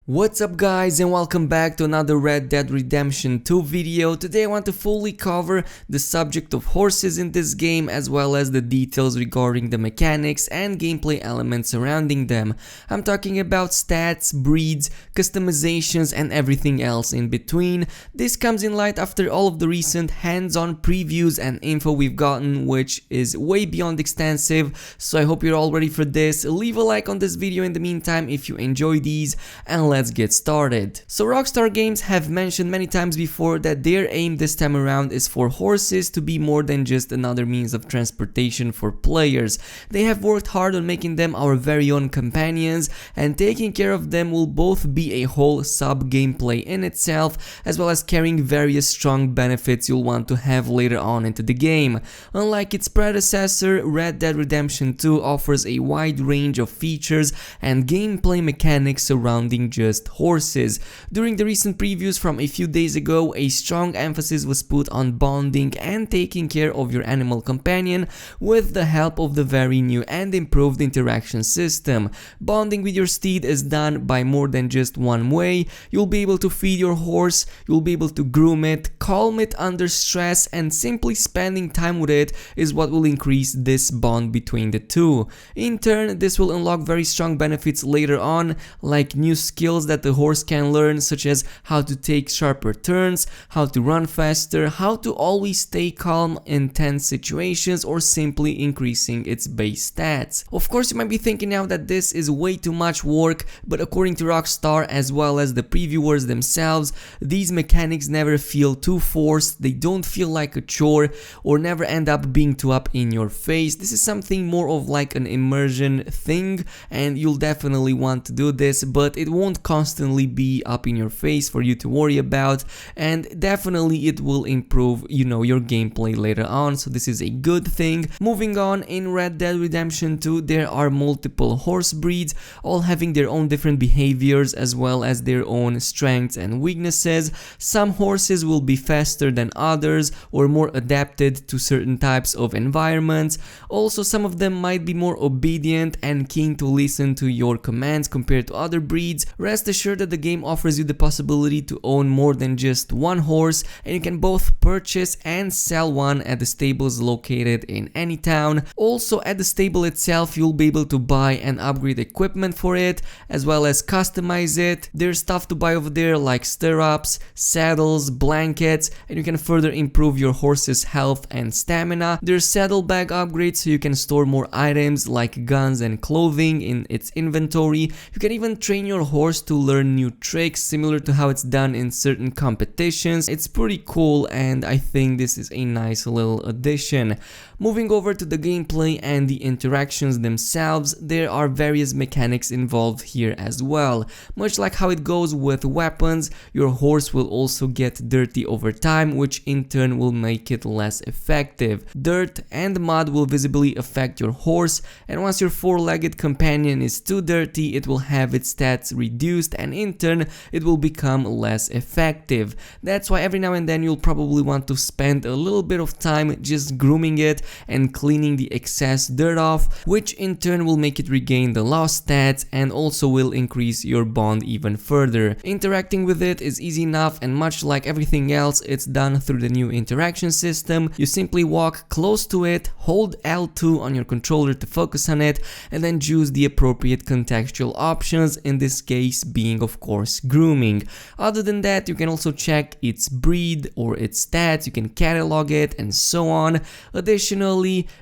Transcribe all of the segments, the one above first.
What's up guys, and welcome back to another Red Dead Redemption 2 video. Today I want to fully cover the subject of horses in this game, as well as the details regarding the mechanics and gameplay elements surrounding them. I'm talking about stats, breeds, customizations and everything else in between. This comes in light after all of the recent hands-on previews and info we've gotten, which is way beyond extensive, so I hope you're all ready for this. Leave a like on this video in the meantime if you enjoy these, and let's get started. So Rockstar Games have mentioned many times before that their aim this time around is for horses to be more than just another means of transportation for players. They have worked hard on making them our very own companions, and taking care of them will both be a whole sub-gameplay in itself, as well as carrying various strong benefits you'll want to have later on into the game. Unlike its predecessor, Red Dead Redemption 2 offers a wide range of features and gameplay mechanics surrounding just horses. During the recent previews from a few days ago, a strong emphasis was put on bonding and taking care of your animal companion with the help of the very new and improved interaction system. Bonding with your steed is done by more than just one way. You'll be able to feed your horse, you'll be able to groom it, calm it under stress, and simply spending time with it is what will increase this bond between the two. In turn, this will unlock very strong benefits later on, like new skills that the horse can learn, such as how to take sharper turns, how to run faster, how to always stay calm in tense situations, or simply increasing its base stats. Of course, you might be thinking now that this is way too much work, but according to Rockstar as well as the previewers themselves, these mechanics never feel too forced, they don't feel like a chore, or never end up being too up in your face. This is something more of like an immersion thing, and you'll definitely want to do this, but it won't constantly be up in your face for you to worry about, and definitely it will improve, your gameplay later on, so this is a good thing. Moving on, in Red Dead Redemption 2 there are multiple horse breeds, all having their own different behaviors as well as their own strengths and weaknesses. Some horses will be faster than others or more adapted to certain types of environments. Also, some of them might be more obedient and keen to listen to your commands compared to other breeds. Rest assured that the game offers you the possibility to own more than just one horse, and you can both purchase and sell one at the stables located in any town. Also, at the stable itself you'll be able to buy and upgrade equipment for it, as well as customize it. There's stuff to buy over there like stirrups, saddles, blankets, and you can further improve your horse's health and stamina. There's saddlebag upgrades, so you can store more items like guns and clothing in its inventory. You can even train your horse to learn new tricks, similar to how it's done in certain competitions. It's pretty cool, and I think this is a nice little addition. Moving over to the gameplay and the interactions themselves, there are various mechanics involved here as well. Much like how it goes with weapons, your horse will also get dirty over time, which in turn will make it less effective. Dirt and mud will visibly affect your horse, and once your four-legged companion is too dirty, it will have its stats reduced, and in turn it will become less effective. That's why every now and then you'll probably want to spend a little bit of time just grooming it and cleaning the excess dirt off, which in turn will make it regain the lost stats and also will increase your bond even further. Interacting with it is easy enough, and much like everything else, it's done through the new interaction system. You simply walk close to it, hold L2 on your controller to focus on it, and then choose the appropriate contextual options, in this case being of course grooming. Other than that, you can also check its breed or its stats, you can catalog it and so on. Additionally,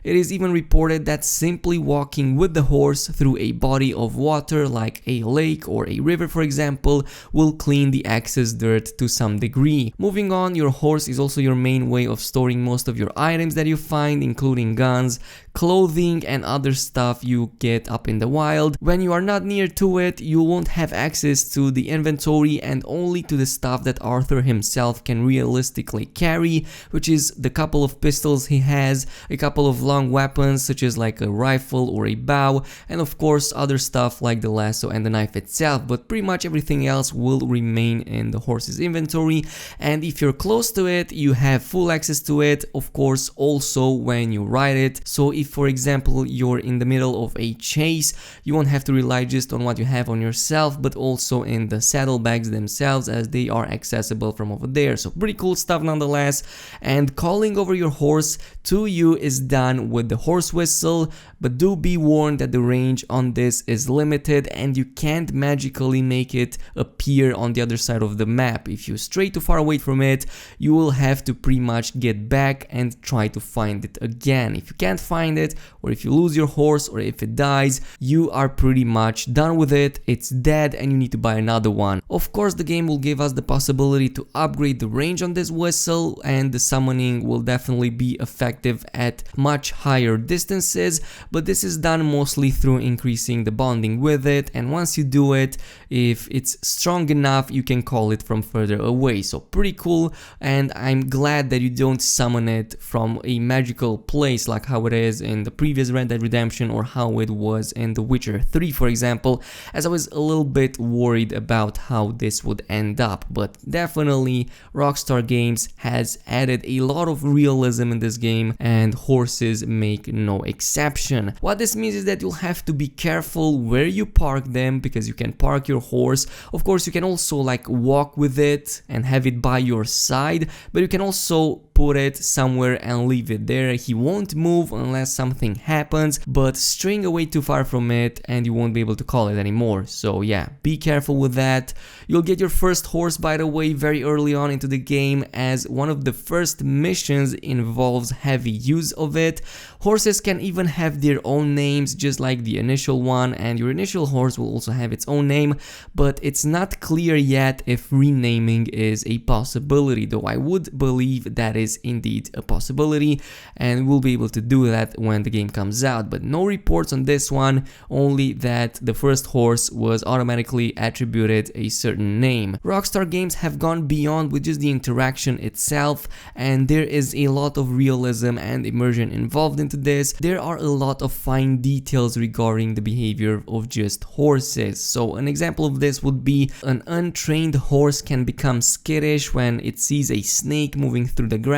it is even reported that simply walking with the horse through a body of water like a lake or a river for example will clean the excess dirt to some degree. Moving on, your horse is also your main way of storing most of your items that you find, including guns, clothing and other stuff you get up in the wild. When you are not near to it, you won't have access to the inventory and only to the stuff that Arthur himself can realistically carry, which is the couple of pistols he has, a couple of long weapons such as like a rifle or a bow, and of course other stuff like the lasso and the knife itself, but pretty much everything else will remain in the horse's inventory. And if you're close to it, you have full access to it, of course also when you ride it. So if if for example you're in the middle of a chase, you won't have to rely just on what you have on yourself, but also in the saddlebags themselves, as they are accessible from over there. So pretty cool stuff nonetheless. And calling over your horse to you is done with the horse whistle, but do be warned that the range on this is limited and you can't magically make it appear on the other side of the map. If you stray too far away from it, you will have to pretty much get back and try to find it again. If you can't find it, or if you lose your horse, or if it dies, you are pretty much done with it. It's dead and you need to buy another one. Of course, the game will give us the possibility to upgrade the range on this whistle, and the summoning will definitely be effective at much higher distances, but this is done mostly through increasing the bonding with it, and once you do it, if it's strong enough, you can call it from further away. So pretty cool, and I'm glad that you don't summon it from a magical place like how it is in the previous Red Dead Redemption or how it was in The Witcher 3, for example, as I was a little bit worried about how this would end up. But definitely Rockstar Games has added a lot of realism in this game, and horses make no exception. What this means is that you'll have to be careful where you park them, because you can park your horse. Of course, you can also like walk with it and have it by your side, but you can also put it somewhere and leave it there. He won't move unless something happens, but straying away too far from it and you won't be able to call it anymore. So yeah, be careful with that. You'll get your first horse, by the way, very early on into the game, as one of the first missions involves heavy use of it. Horses can even have their own names, just like the initial one, and your initial horse will also have its own name, but it's not clear yet if renaming is a possibility, though I would believe that is indeed a possibility, and we'll be able to do that when the game comes out. But no reports on this one, only that the first horse was automatically attributed a certain name. Rockstar Games have gone beyond with just the interaction itself, and there is a lot of realism and immersion involved into this. There are a lot of fine details regarding the behavior of just horses. So an example of this would be an untrained horse can become skittish when it sees a snake moving through the grass,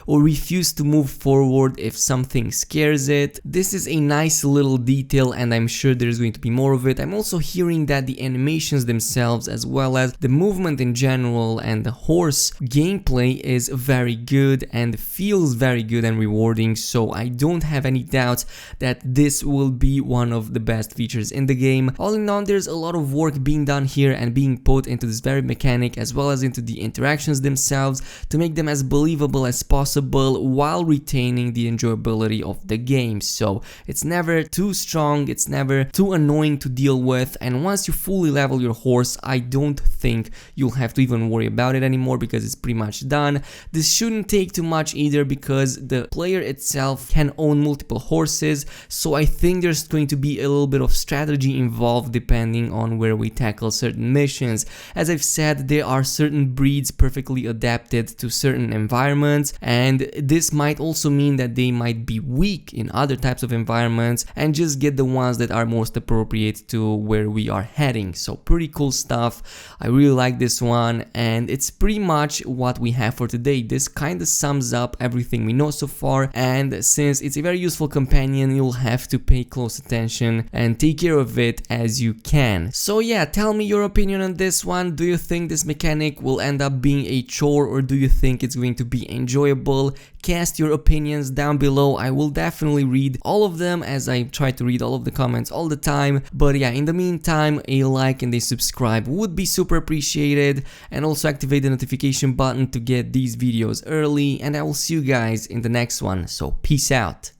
or refuse to move forward if something scares it. This is a nice little detail, and I'm sure there's going to be more of it. I'm also hearing that the animations themselves, as well as the movement in general and the horse gameplay, is very good and feels very good and rewarding, so I don't have any doubts that this will be one of the best features in the game. All in all, there's a lot of work being done here and being put into this very mechanic, as well as into the interactions themselves, to make them as believable as possible while retaining the enjoyability of the game. So it's never too strong, it's never too annoying to deal with, and once you fully level your horse, I don't think you'll have to even worry about it anymore, because it's pretty much done. This shouldn't take too much either, because the player itself can own multiple horses, so I think there's going to be a little bit of strategy involved depending on where we tackle certain missions. As I've said, there are certain breeds perfectly adapted to certain environments, and this might also mean that they might be weak in other types of environments, and just get the ones that are most appropriate to where we are heading. So pretty cool stuff. I really like this one, and it's pretty much what we have for today. This kind of sums up everything we know so far, and since it's a very useful companion, you'll have to pay close attention and take care of it as you can. So yeah, tell me your opinion on this one. Do you think this mechanic will end up being a chore, or do you think it's going to be enjoyable? Cast your opinions down below. I will definitely read all of them, as I try to read all of the comments all the time. But yeah, in the meantime, a like and a subscribe would be super appreciated, and also activate the notification button to get these videos early, and I will see you guys in the next one. So peace out.